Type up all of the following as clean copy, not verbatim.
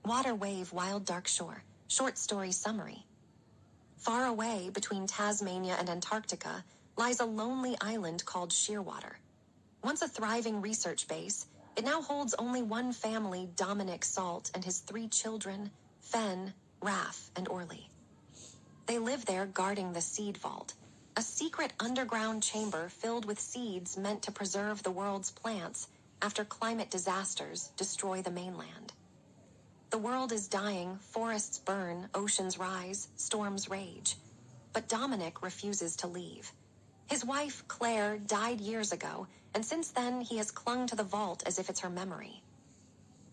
Water Wave Wild Dark Shore, short story summary. Far away between Tasmania and Antarctica lies a lonely island called Shearwater. Once a thriving research base, it now holds only one family, Dominic Salt, and his 3 children, Fen, Raph, and Orly. They live there guarding the Seed Vault, a secret underground chamber filled with seeds meant to preserve the world's plants after climate disasters destroy the mainland. The world is dying, forests burn, oceans rise, storms rage. But Dominic refuses to leave. His wife, Claire, died years ago, and since then he has clung to the vault as if it's her memory.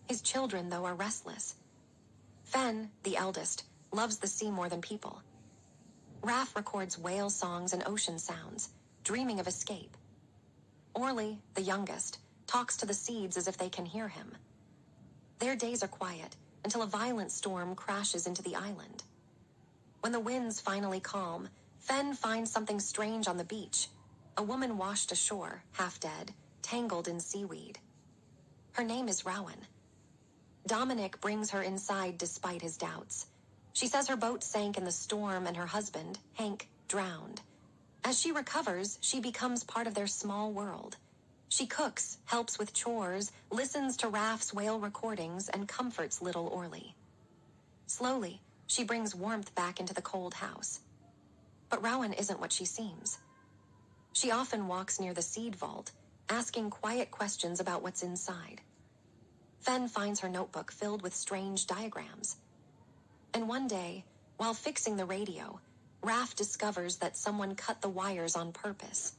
His children, though, are restless. Fen, the eldest, loves the sea more than people. Raph records whale songs and ocean sounds, dreaming of escape. Orly, the youngest, talks to the seeds as if they can hear him. Their days are quiet until a violent storm crashes into the island. When the winds finally calm, Fen finds something strange on the beach. A woman washed ashore, half dead, tangled in seaweed. Her name is Rowan. Dominic brings her inside despite his doubts. She says her boat sank in the storm and her husband, Hank, drowned. As she recovers, she becomes part of their small world. She cooks, helps with chores, listens to Raph's whale recordings, and comforts little Orly. Slowly, she brings warmth back into the cold house. But Rowan isn't what she seems. She often walks near the seed vault, asking quiet questions about what's inside. Fen finds her notebook filled with strange diagrams. And one day, while fixing the radio, Raph discovers that someone cut the wires on purpose.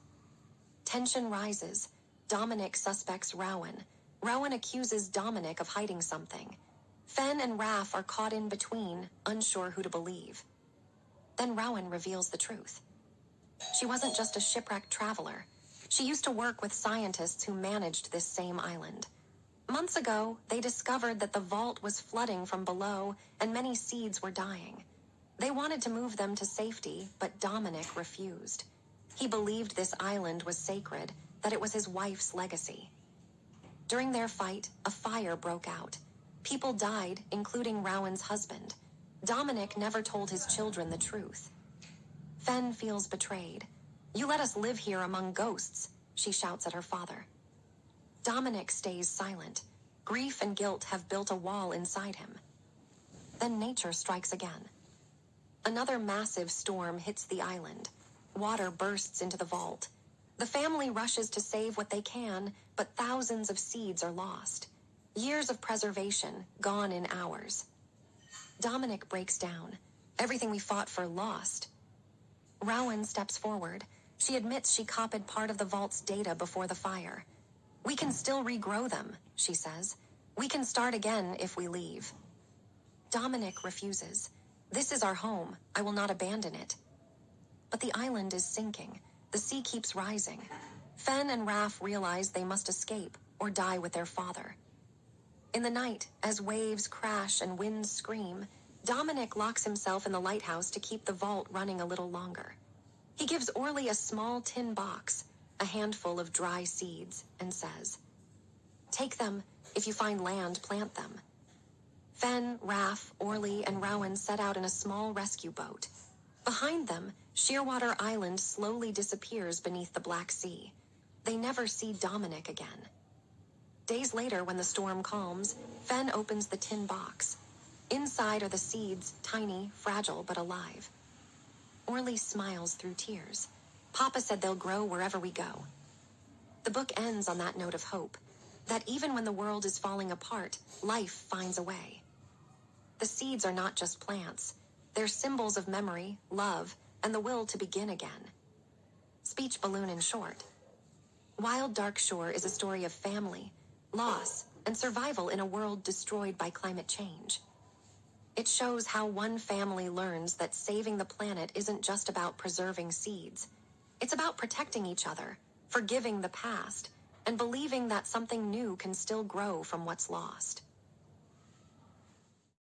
Tension rises. Dominic suspects Rowan. Rowan accuses Dominic of hiding something. Fen and Raph are caught in between, unsure who to believe. Then Rowan reveals the truth. She wasn't just a shipwrecked traveler. She used to work with scientists who managed this same island. Months ago, they discovered that the vault was flooding from below and many seeds were dying. They wanted to move them to safety, but Dominic refused. He believed this island was sacred, that it was his wife's legacy. During their fight, a fire broke out. People died, including Rowan's husband. Dominic never told his children the truth. Fen feels betrayed. "You let us live here among ghosts," she shouts at her father. Dominic stays silent. Grief and guilt have built a wall inside him. Then nature strikes again. Another massive storm hits the island. Water bursts into the vault. The family rushes to save what they can, but thousands of seeds are lost. Years of preservation, gone in hours. Dominic breaks down. Everything we fought for lost. Rowan steps forward. She admits she copied part of the vault's data before the fire. "We can still regrow them," she says. "We can start again if we leave." Dominic refuses. "This is our home. I will not abandon it." But the island is sinking. The sea keeps rising. Fen and Raph realize they must escape or die with their father. In the night, as waves crash and winds scream, Dominic locks himself in the lighthouse to keep the vault running a little longer. He gives Orly a small tin box, a handful of dry seeds, and says, "Take them. If you find land, plant them." Fen, Raph, Orly, and Rowan set out in a small rescue boat. Behind them, Shearwater Island slowly disappears beneath the Black Sea. They never see Dominic again. Days later, when the storm calms, Fen opens the tin box. Inside are the seeds, tiny, fragile, but alive. Orly smiles through tears. "Papa said they'll grow wherever we go." The book ends on that note of hope, that even when the world is falling apart, life finds a way. The seeds are not just plants. They're symbols of memory, love, and the will to begin again. Speech balloon in short. Wild Dark Shore is a story of family, loss, and survival in a world destroyed by climate change. It shows how one family learns that saving the planet isn't just about preserving seeds. It's about protecting each other, forgiving the past, and believing that something new can still grow from what's lost.